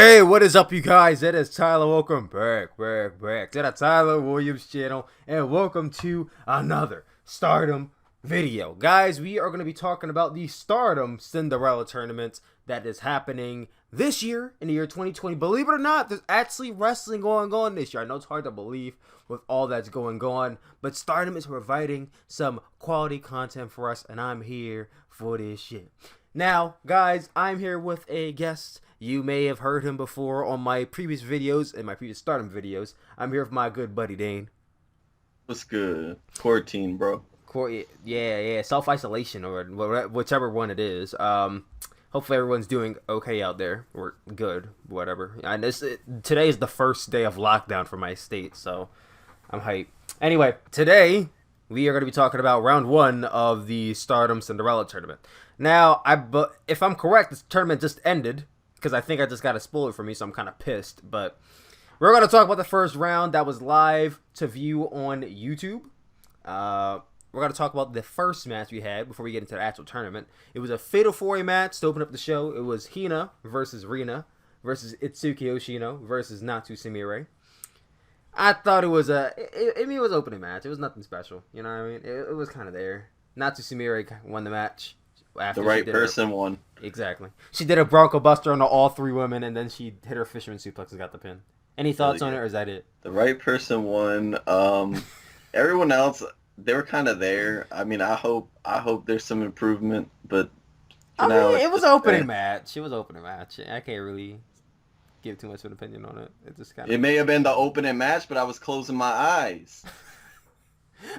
Hey, what is up, you guys? It is Tyler. Welcome back to the Tyler Williams channel, and welcome to another Stardom video. Guys, we are going to be talking about the Stardom Cinderella Tournament that is happening this year, in the year 2020. Believe it or not, there's actually wrestling going on this year. I know it's hard to believe with all that's going on, but Stardom is providing some quality content for us, and I'm here for this shit. Now, guys, I'm here with a guest. You may have heard him before on my previous videos and my previous Stardom videos. I'm here with my good buddy Dane. What's good? Quarantine, bro. Yeah, self-isolation or whichever one it is. Hopefully everyone's doing okay out there, or good, whatever. And today is the first day of lockdown for my state, so I'm hyped. Anyway, today we are going to be talking about round 1 of the Stardom Cinderella Tournament. Now, if I'm correct, this tournament just ended, because I think I just got a spoiler for me, so I'm kind of pissed. But we're going to talk about the first round that was live to view on YouTube. We're going to talk about the first match we had before we get into the actual tournament. It was a Fatal 4-Way match to open up the show. It was Hana versus Rina versus Itsuki Yoshino versus Natsu Sumire. I thought it was it was an opening match. It was nothing special. You know what I mean? It was kind of there. Natsu Sumire won the match. The right person won. Exactly. She did a Bronco Buster on all 3 women, and then she hit her Fisherman Suplex and got the pin. Any thoughts on it, or is that it? The right person won. Everyone else, they were kind of there. I mean, I hope there's some improvement, but it was an opening match. It was an opening match. I can't really give too much of an opinion on it. It may have been the opening match, but I was closing my eyes.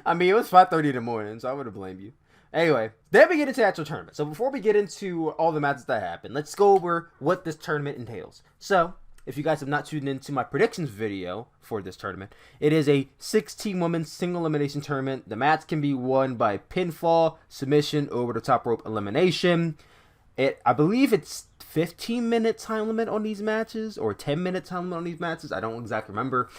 I mean, it was 5:30 in the morning, so I would have blamed you. Anyway, then we get into the actual tournament. So before we get into all the matches that happened, let's go over what this tournament entails. So, if you guys have not tuned into my predictions video for this tournament, it is a 16-woman single elimination tournament. The match can be won by pinfall, submission, over the top rope elimination. I believe it's 15-minute time limit on these matches, or 10-minute time limit on these matches. I don't exactly remember.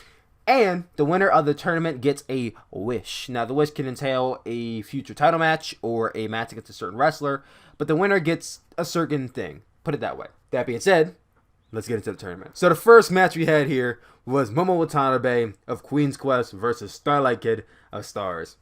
And the winner of the tournament gets a wish. Now, the wish can entail a future title match or a match against a certain wrestler, but the winner gets a certain thing. Put it that way. That being said, let's get into the tournament. So the first match we had here was Momo Watanabe of Queen's Quest versus Starlight Kid of Stars.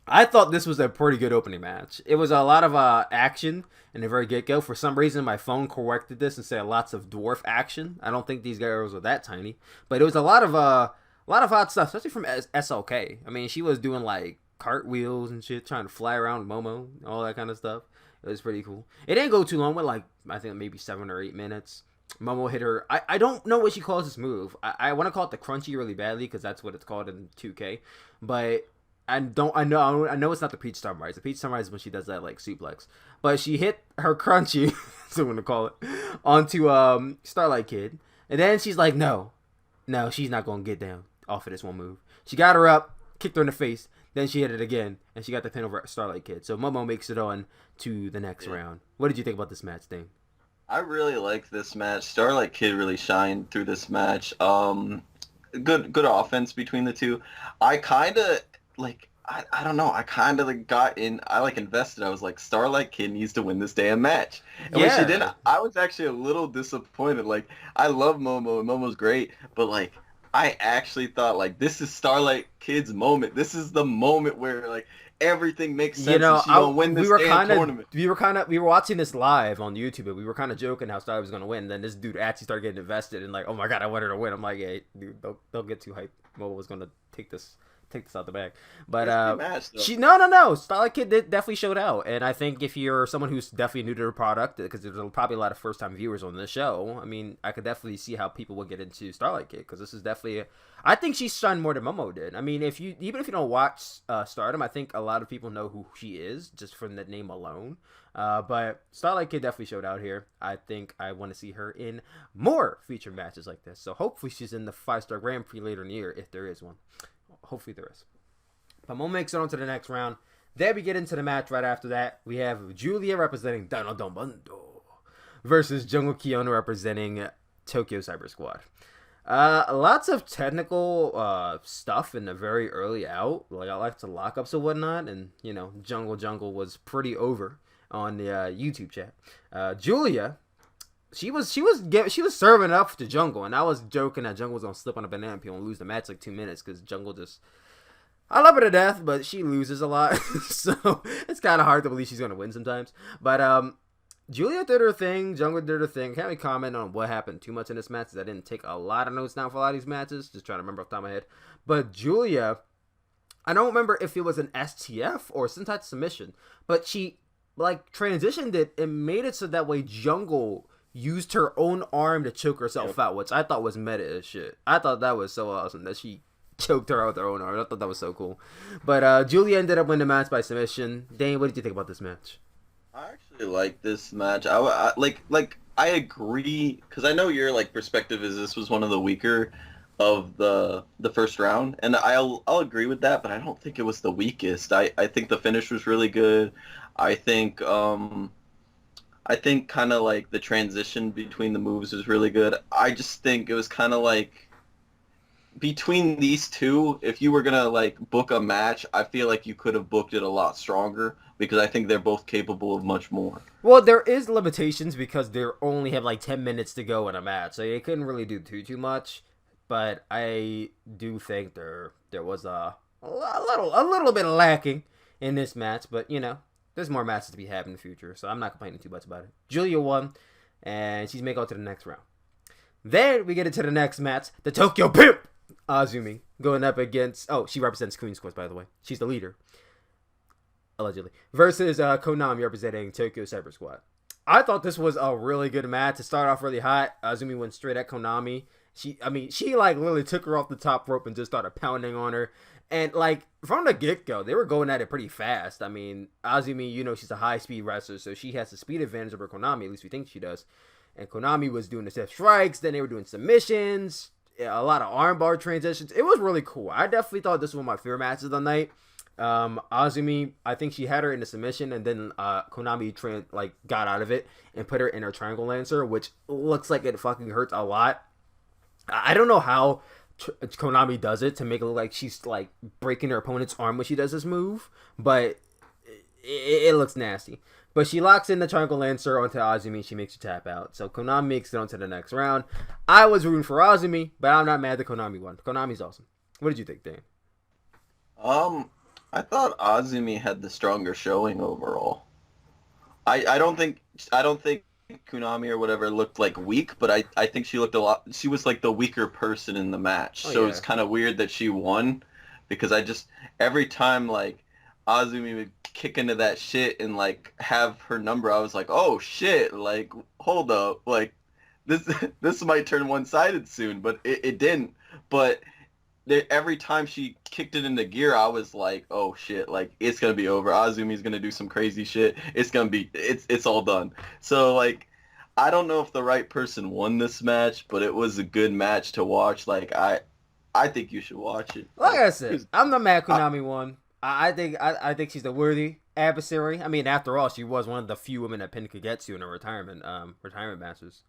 I thought this was a pretty good opening match. It was a lot of action in the very get-go. For some reason, my phone corrected this and said lots of dwarf action. I don't think these girls were that tiny, but it was a lot of hot stuff, especially from SLK. I mean, she was doing like cartwheels and shit, trying to fly around Momo, all that kind of stuff. It was pretty cool. It didn't go too long, with like I think maybe 7 or 8 minutes. Momo hit her. I don't know what she calls this move. I want to call it the crunchy really badly because that's what it's called in 2K, but I know it's not the Peach Sunrise. The Peach Sunrise is when she does that like suplex. But she hit her crunchy, so I'm gonna call it, onto Starlight Kid. And then she's like, no, she's not gonna get down off of this one move. She got her up, kicked her in the face, then she hit it again, and she got the pin over Starlight Kid. So Momo makes it on to the next round. What did you think about this match, Dane? I really liked this match. Starlight Kid really shined through this match. Good offense between the two. I kind of I don't know. I kind of invested. I was like, Starlight Kid needs to win this damn match. And when she did, I was actually a little disappointed. Like, I love Momo, and Momo's great, but like, I actually thought like this is Starlight Kid's moment. This is the moment where like everything makes sense. You know, and she's gonna win this damn tournament. We were watching this live on YouTube, and we were kind of joking how Starlight was gonna win. And then this dude actually started getting invested, and like, oh my god, I want her to win. I'm like, hey, dude, don't get too hyped. Momo was gonna take this out the bag, but no, Starlight Kid definitely showed out, and I think if you're someone who's definitely new to the product, because there's probably a lot of first-time viewers on this show, I mean, I could definitely see how people would get into Starlight Kid, because this is definitely I think she shined more than Momo did. I mean, even if you don't watch Stardom, I think a lot of people know who she is just from the name alone. But Starlight Kid definitely showed out here. I think I want to see her in more featured matches like this, so hopefully she's in the 5-star Grand Prix later in the year, if there is one. Hopefully there is. But Momo makes it on to the next round. Then we get into the match right after that. We have Julia representing Dano Dombondo versus Jungle Kiona representing Tokyo Cyber Squad. Lots of technical stuff in the very early out. Like, I like to lockups and whatnot. And, you know, Jungle was pretty over on the YouTube chat. Julia she was serving up to Jungle, and I was joking that Jungle was gonna slip on a banana peel and lose the match like 2 minutes because Jungle just. I love her to death, but she loses a lot, so it's kind of hard to believe she's gonna win sometimes. But Julia did her thing, Jungle did her thing. Can't really comment on what happened too much in this match because I didn't take a lot of notes down for a lot of these matches. Just trying to remember off the top of my head. But Julia, I don't remember if it was an STF or some type of submission, but she like transitioned it and made it so that way Jungle used her own arm to choke herself out, which I thought was meta as shit. I thought that was so awesome that she choked her out with her own arm. I thought that was so cool. But Julia ended up winning the match by submission. Dane, what did you think about this match? I actually like this match. I agree because I know your like perspective is this was one of the weaker of the first round, and I'll agree with that. But I don't think it was the weakest. I think the finish was really good. I think kind of like the transition between the moves was really good. I just think it was kind of like between these two, if you were gonna like book a match, I feel like you could have booked it a lot stronger because I think they're both capable of much more. Well, there is limitations because they only have like 10 minutes to go in a match, so they couldn't really do too much. But I do think there was a little bit lacking in this match, but you know, there's more matches to be had in the future, so I'm not complaining too much about it. Julia won, and she's making it to the next round. Then we get into the next match, the Tokyo Pimp, Azumi, going up against, she represents Queen Squad, by the way. She's the leader. Allegedly. Versus Konami representing Tokyo Cyber Squad. I thought this was a really good match. To start off really hot, Azumi went straight at Konami. She like literally took her off the top rope and just started pounding on her. And like from the get-go, they were going at it pretty fast. I mean, Azumi, you know, she's a high-speed wrestler, so she has the speed advantage over Konami. At least we think she does. And Konami was doing the step strikes. Then they were doing submissions. A lot of armbar transitions. It was really cool. I definitely thought this was one of my favorite matches of the night. Azumi, I think she had her in the submission, and then Konami got out of it and put her in her triangle lancer, which looks like it fucking hurts a lot. I don't know how Konami does it to make it look like she's like breaking her opponent's arm when she does this move, but it looks nasty. But she locks in the triangle lancer onto Azumi and she makes her tap out. So Konami makes it on to the next round. I was rooting for Azumi, but I'm not mad that Konami won. Konami's awesome. What did you think, Dan? I thought Azumi had the stronger showing overall. I don't think Konami or whatever looked like weak, but I think she looked a lot. She was like the weaker person in the match, so yeah. It's kind of weird that she won because every time like Azumi would kick into that shit and like have her number, I was like, oh shit, like hold up, like this might turn one-sided soon, but it didn't. But every time she kicked it into gear, I was like, oh shit, like it's gonna be over. Azumi's gonna do some crazy shit. It's all done. So like, I don't know if the right person won this match, but it was a good match to watch. Like I think you should watch it. Like I said, I'm not mad Konami won. I think she's the worthy adversary. I mean, after all, she was one of the few women that pinned Kagetsu in her retirement matches.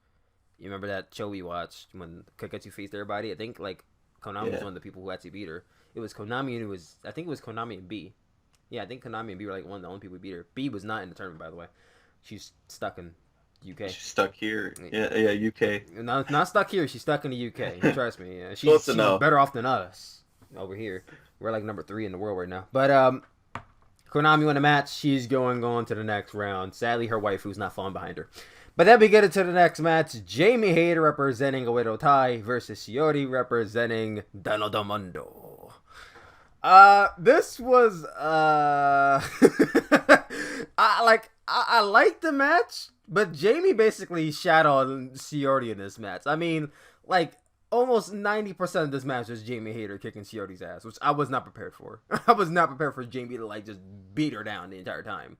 You remember that show we watched when Kagetsu faced everybody? I think like Konami was one of the people who actually beat her. It was Konami and I think it was Konami and B. Yeah, I think Konami and B were like one of the only people who beat her. B was not in the tournament, by the way. She's stuck in UK. She's stuck here. Yeah, UK. Not stuck here. She's stuck in the UK. Trust me. Yeah. She's better off than us over here. We're like number 3 in the world right now. But Konami won the match. She's going on to the next round. Sadly, her wife, who's not falling behind her. But then we get into the next match. Jamie Hayter representing Oedo Tai versus Shiori representing Dano del Mundo. This was I liked the match, but Jamie basically shat on Shiori in this match. I mean, like almost 90% of this match was Jamie Hayter kicking Shiori's ass, which I was not prepared for. I was not prepared for Jamie to like just beat her down the entire time.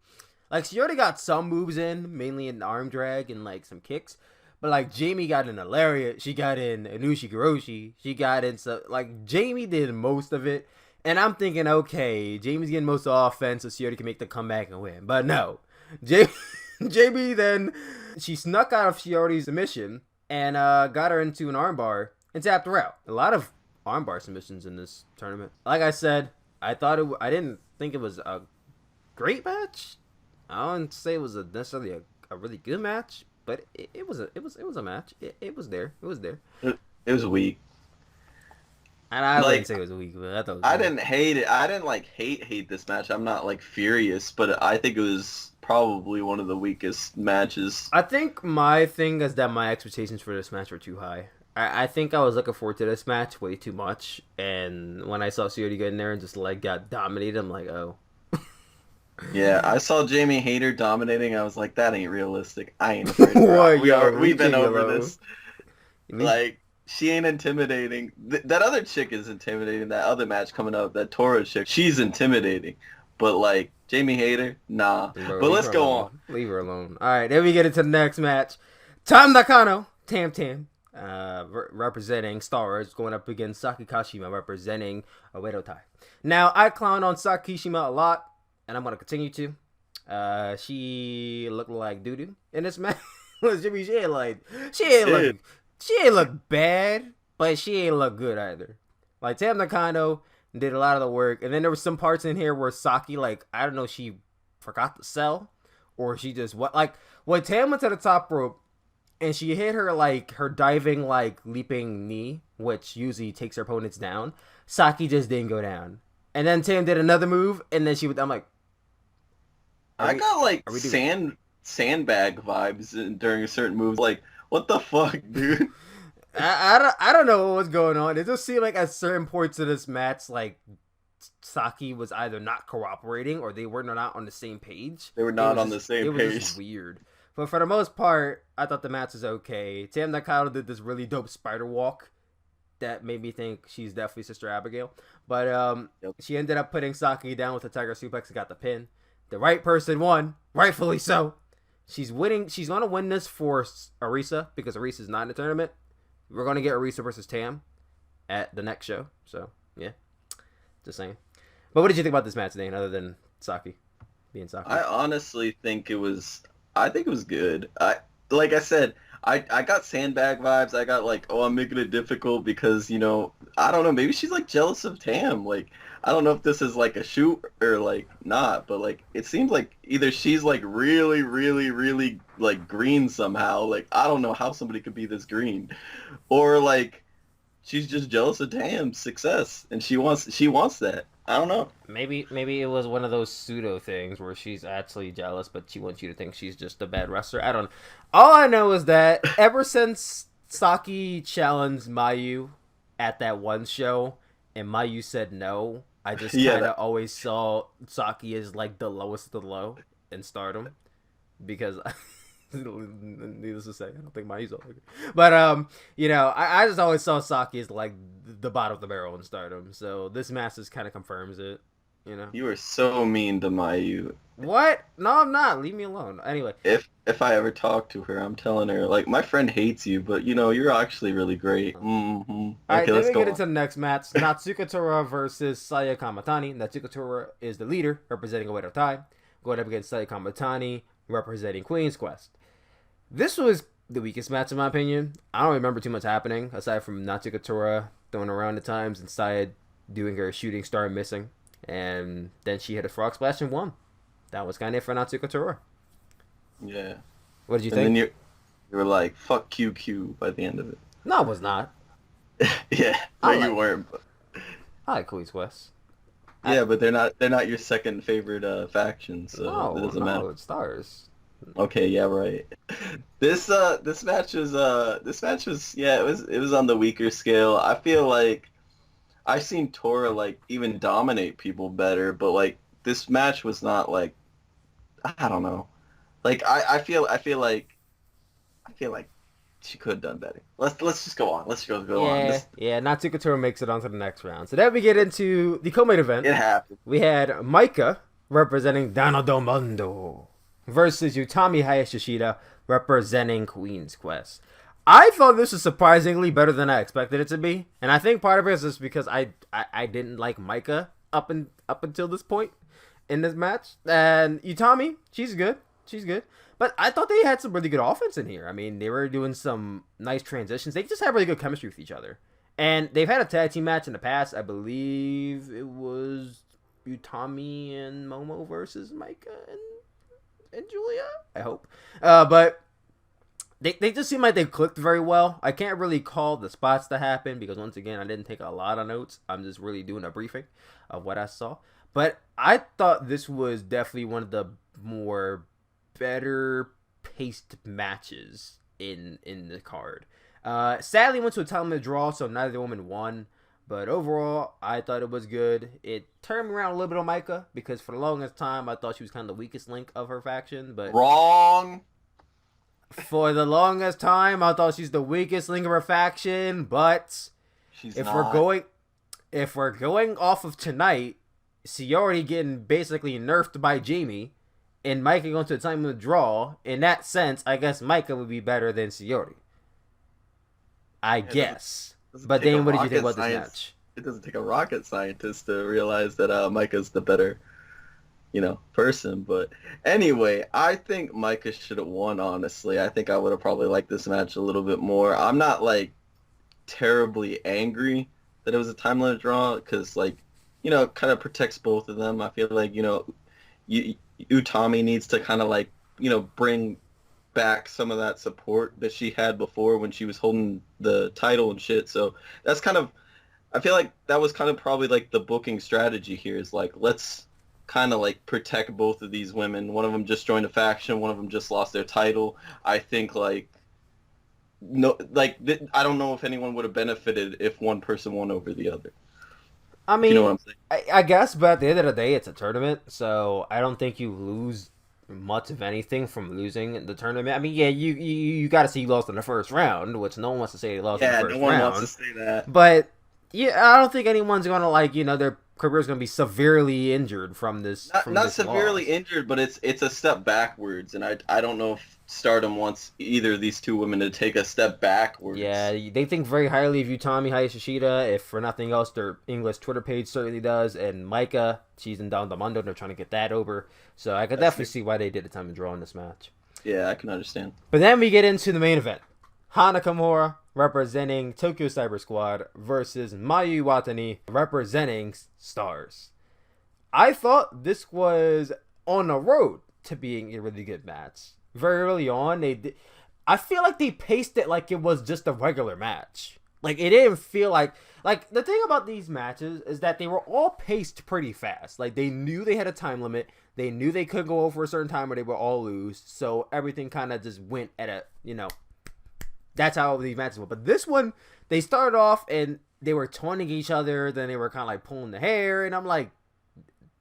Like, she already got some moves in, mainly an arm drag and, like, some kicks. But, like, Jamie got in a lariat. She got in Inushi Kuroshi. She got in some... Like, Jamie did most of it. And I'm thinking, okay, Jamie's getting most of the offense so Shiori can make the comeback and win. But no. Jamie then... She snuck out of Shiori's submission and got her into an armbar and tapped her out. A lot of armbar submissions in this tournament. Like I said, I didn't think it was a great match. I wouldn't say it was necessarily a really good match, but it was a match. It was there. It was there. It was weak. And I wouldn't Like say it was weak, but I thought it was I good. didn't hate it. I didn't like hate this match. I'm not like furious, but I think it was probably one of the weakest matches. I think my thing is that my expectations for this match were too high. I think I was looking forward to this match way too much, and when I saw Yuri get in there and just like got dominated, I'm like, oh. Yeah, I saw Jamie Hayter dominating. I was like, that ain't realistic. I ain't afraid of her. What, yo, We've leave been me over alone. this. Like she ain't intimidating. That other chick is intimidating. That other match coming up, that Tora chick, she's intimidating. But like Jamie Hayter, nah. Bro, But leave let's her go on. alone. Leave her alone. All right, then we get into the next match. Tam Nakano, Tam, representing Stars, going up against Saki Kashima, representing Oedo Tai. Now, I clown on Saki Kashima a lot, and I'm going to continue to. She looked like doo-doo in this match. Jimmy, she ain't look bad, but she ain't look good either. Like, Tam Nakano did a lot of the work, and then there were some parts in here where Saki, like, I don't know, she forgot to sell, or she just what, like, when Tam went to the top rope and she hit her, like, her diving, like, leaping knee, which usually takes her opponents down, Saki just didn't go down. And then Tam did another move, and then I'm like, I got like are we doing sandbag vibes during certain moves. Like, what the fuck, dude? I don't know what was going on. It just seemed like at certain points of this match, like Saki was either not cooperating or they were not on the same page. They were not on the It same was page. just weird. But for the most part, I thought the match was okay. Tam Nakano did this really dope spider walk that made me think she's definitely Sister Abigail. But Yep. she ended up putting Saki down with the Tiger Suplex and got the pin. The right person won, rightfully so. She's winning. She's gonna win this for Arisa because Arisa's not in the tournament. We're gonna get Arisa versus Tam at the next show. So yeah, just saying. But what did you think about this match, Dane? Other than Saki being Saki, I honestly think it was. I think it was good. Like I said, I got sandbag vibes. I got like, oh, I'm making it difficult because I don't know. Maybe she's like jealous of Tam. Like I don't know if this is like a shoot or like not, but like it seems like either she's like really, really, really like green somehow. Like I don't know how somebody could be this green, or like she's just jealous of Tam's success and she wants that. I don't know. maybe it was one of those pseudo things where she's actually jealous, but she wants you to think she's just a bad wrestler. I don't know. All I know is that ever since Saki challenged Mayu at that one show and Mayu said no, I just Yeah, kind of always saw Saki as like the lowest of the low in Stardom because needless to say, I don't think Mayu's all good. But I just always saw Saki as like the bottom of the barrel in Stardom. So this match just kind of confirms it. You know you were so mean to Mayu. what? No, I'm not. Leave me alone. Anyway, If I ever talk to her, I'm telling her like my friend hates you, but you're actually really great. Mm-hmm. all right. Okay, Then let's we go get on. into the next match: Natsuka Tora versus Saya Kamatani. Natsuka Tora is the leader, representing Oedo Tai, going up against Saya Kamatani, representing Queen's Quest. This was the weakest match in my opinion. I don't remember too much happening aside from Natsuka Tora throwing around at times and Saya doing her shooting star and missing. And then she hit a frog splash and won. That was kind of it for Natsuka Tora. Yeah. What did you And think? then you were like fuck QQ by the end of it. No, it was not. Yeah, I no, like you weren't. But, I like Queen's Quest. yeah, but they're not your second favorite faction, so it doesn't matter. It's stars. Okay, yeah, right. This match was yeah, it was on the weaker scale. I feel like I've seen Tora like even dominate people better, but like this match was not like I don't know. Like I feel like she could have done better. Let's just go on. Let's go on. Yeah. Natsuka Tora makes it on to the next round. So then we get into the co-main event. It happened. We had Micah representing Dano do Mundo versus Utami Hayashishida representing Queen's Quest. I thought this was surprisingly better than I expected it to be, and I think part of it is just because I didn't like Micah up until this point in this match. And Utami, she's good, but I thought they had some really good offense in here. I mean, they were doing some nice transitions. They just had really good chemistry with each other, and they've had a tag team match in the past. I believe it was Utami and Momo versus Micah and Julia. I hope, but they just seem like they clicked very well. I can't really call the spots that happened because once again I didn't take a lot of notes. I'm just really doing a briefing of what I saw. But I thought this was definitely one of the more better paced matches in the card. Sadly went to a time limit draw, so neither woman won. But overall, I thought it was good. It turned me around a little bit on Myka because for the longest time I thought she was kind of the weakest link of her faction. But Wrong. for the longest time, I thought she's the weakest link of her faction. But She's if not. we're going off of tonight, Shiori getting basically nerfed by Jamie, and Myka going to the time of the draw. In that sense, I guess Myka would be better than Shiori. I guess. But Dane, what did you think about this match? It doesn't take a rocket scientist to realize that Micah's the better, person. But anyway, I think Micah should have won, honestly. I think I would have probably liked this match a little bit more. I'm not, terribly angry that it was a time limit draw because, kind of protects both of them. I feel like, Utami needs to kind of, bring back some of that support that she had before when she was holding the title and shit. So that's kind of, I feel like that was kind of probably the booking strategy here is let's kind of protect both of these women. One of them just joined a faction. One of them just lost their title. I think no, I don't know if anyone would have benefited if one person won over the other. I mean, you know what I'm saying? I guess, but at the end of the day, it's a tournament, so I don't think you lose much of anything from losing the tournament. I mean, yeah, you got to see you lost in the first round, which no one wants to say they lost in the first round. Yeah, no one wants to say that. But yeah, I don't think anyone's gonna their career's gonna be severely injured from this. Not severely injured, but it's a step backwards, and I don't know if Stardom wants either of these two women to take a step backwards. Yeah, they think very highly of Utami Hayashishida. If for nothing else, their English Twitter page certainly does. And Myka, she's in Down the Mundo. They're trying to get that over. So I could definitely see why they did a time to draw in this match. Yeah, I can understand. But then we get into the main event. Hana Kimura representing Tokyo Cyber Squad versus Mayu Watanabe representing Stars. I thought this was on the road to being a really good match. Very early on, I feel like they paced it like it was just a regular match. It didn't feel like the thing about these matches is that they were all paced pretty fast. They knew they had a time limit. They knew they couldn't go over a certain time or they would all lose. So everything kind of just went at a, that's how these matches went. But this one, they started off and they were taunting each other. Then they were kind of pulling the hair. And I'm like,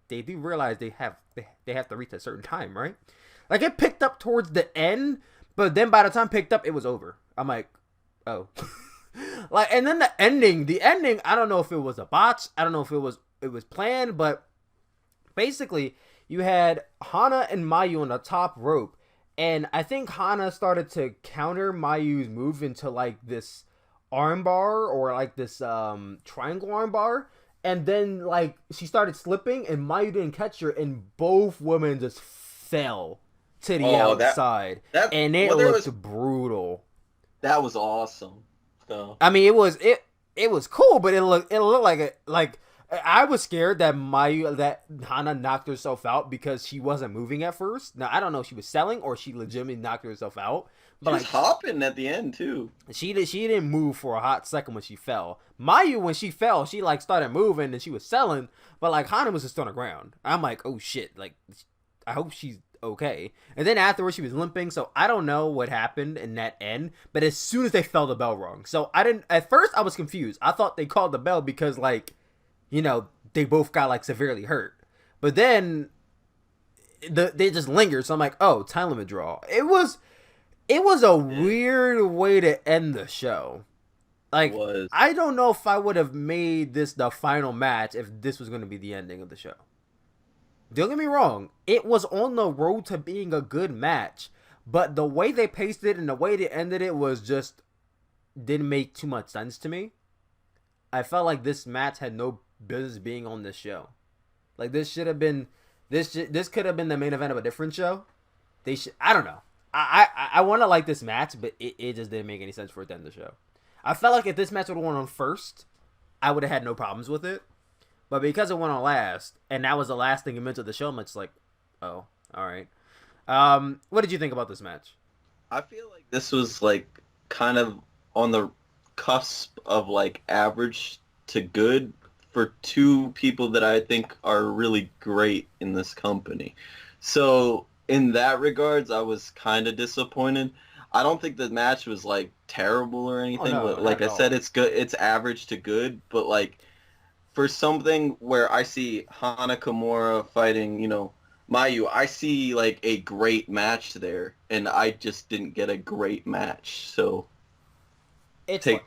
they do realize they have to reach a certain time, right? It picked up towards the end, but then by the time it picked up, it was over. I'm like, oh. And then the ending, I don't know if it was a botch. I don't know if it was planned, but basically, you had Hana and Mayu on the top rope, and I think Hana started to counter Mayu's move into this armbar or this triangle armbar, and then she started slipping, and Mayu didn't catch her, and both women just fell to the outside, and it looked brutal. That was awesome. So. I mean, it was cool, but it looked like I was scared that Hana knocked herself out because she wasn't moving at first. Now I don't know if she was selling or she legitimately knocked herself out. But she was hopping at the end too. She didn't move for a hot second when she fell. Mayu, when she fell, she started moving and she was selling, but Hana was just on the ground. I'm like, oh shit, I hope she's okay. And then afterwards she was limping, so I don't know what happened in that end, but as soon as they fell, the bell rung. So at first I was confused. I thought they called the bell because they both got severely hurt. But then they just lingered, so I'm like, oh, time limit draw. It was a weird way to end the show. I don't know if I would have made this the final match if this was going to be the ending of the show. Don't get me wrong, it was on the road to being a good match, but the way they paced it and the way they ended it was just didn't make too much sense to me. I felt like this match had no business being on this show. This should have been this could have been the main event of a different show. I don't know. I want to like this match, but it just didn't make any sense for it to end the show. I felt like if this match would have went on first, I would have had no problems with it. But because it went on last, and that was the last thing you meant to the show, I'm just oh, all right. What did you think about this match? I feel like this was like kind of on the cusp of like average to good for two people that I think are really great in this company. So in that regards, I was kind of disappointed. I don't think the match was like terrible or Oh anything. no, not Like at I said, all. it's good. It's average to good, but like for something where I see Hana Kimura fighting, Mayu, I see like a great match there, and I just didn't get a great match. So It's like take,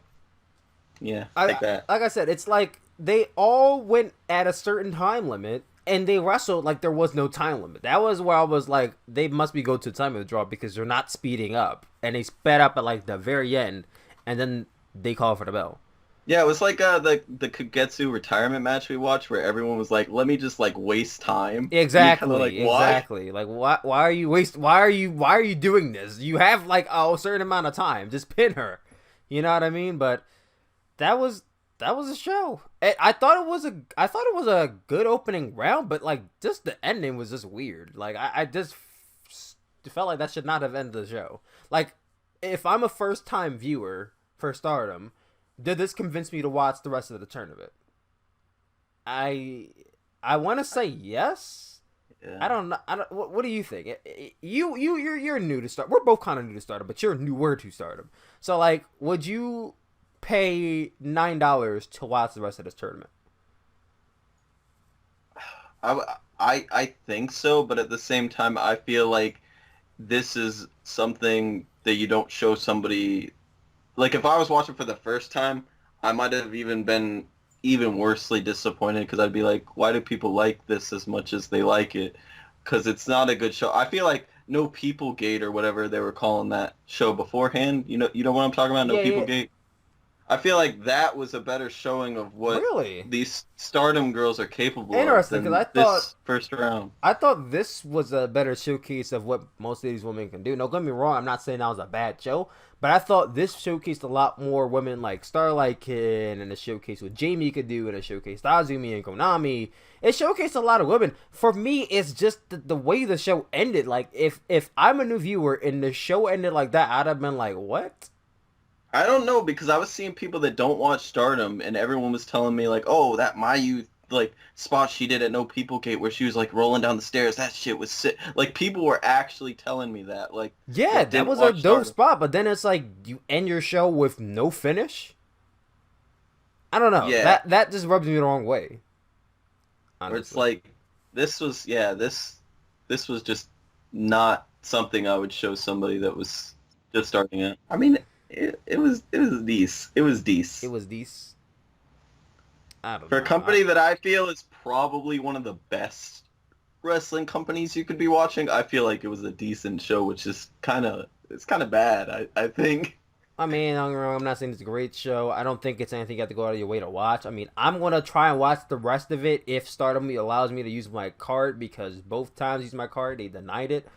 yeah, take I that. like I said, it's like they all went at a certain time limit and they wrestled like there was no time limit. That was where I was like, they must be go to time of the draw because they're not speeding up, and they sped up at like the very end, and then they call for the bell. Yeah, it was like the Kagetsu retirement match we watched where everyone was like, "Let me just like waste time," and you're kind of like, Exactly, "Why?" exactly. Like, why are you waste? Why are you doing this? You have like a certain amount of time. Just pin her. You know what I mean? But that was that was a show. I thought it was a good opening round, but like just the ending was just weird. Like I just felt like that should not have ended the show. Like if I'm a first time viewer for Stardom, did this convince me to watch the rest of the tournament? I I want to say yes. I Yeah. don't know. I don't. What do you think? You're new to start. We're both kind of new to Stardom, but you're newer to Stardom. So like, would you pay $9 to watch the rest of this tournament? I think so, but at the same time, I feel like this is something that you don't show somebody. Like if I was watching for the first time, I might have even been even worsely disappointed because I'd be like, why do people like this as much as they like it? Because it's not a good show. I feel like No People Gate or whatever they were calling that show beforehand. You know what I'm talking about? No Yeah, People yeah. Gate. I feel like that was a better showing of what Really these Stardom girls are capable of interesting because than this first round. I thought this was a better showcase of what most of these women can do. Don't get me wrong, I'm not saying that was a bad show, but I thought this showcased a lot more women like Starlight Kid, and a showcase what Jamie could do, and a showcase Azumi and Konami. It showcased a lot of women. For me, it's just the way the show ended. Like if I'm a new viewer and the show ended like that, I'd have been like, what? I don't know because I was seeing people that don't watch Stardom and everyone was telling me like, oh, that Mayu like spot she did at No People Gate where she was like rolling down the stairs, that shit was sick. Like people were actually telling me that like Yeah, that that didn't was a watch dope Stardom. spot. But then it's like you end your show with no finish. I don't know. Yeah, That just rubs me the wrong way. where it's Honestly. like this was this was just not something I would show somebody that was just starting out. I mean, it was decent. It was It decent. was these. I don't For a know. company that I feel is probably one of the best wrestling companies you could be watching, I feel like it was a decent show, which is it's kind of bad. I think. I mean, don't get me wrong, I'm not saying it's a great show. I don't think it's anything you have to go out of your way to watch. I mean, I'm gonna try and watch the rest of it if Stardom allows me to use my card, because both times I used my card, they denied it.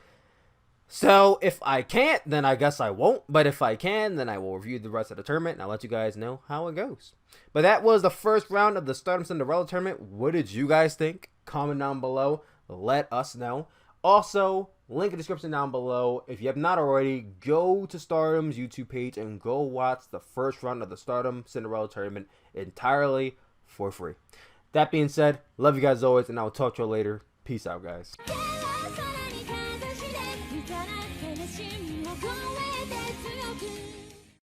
So if I can't, then I guess I won't. But if I can, then I will review the rest of the tournament and I'll let you guys know how it goes. But that was the first round of the Stardom Cinderella Tournament. What did you guys think? Comment down below. Let us know. Also, link in the description down below. If you have not already, go to Stardom's YouTube page and go watch the first round of the Stardom Cinderella Tournament entirely for free. That being said, love you guys always, and I will talk to you later. Peace out, guys.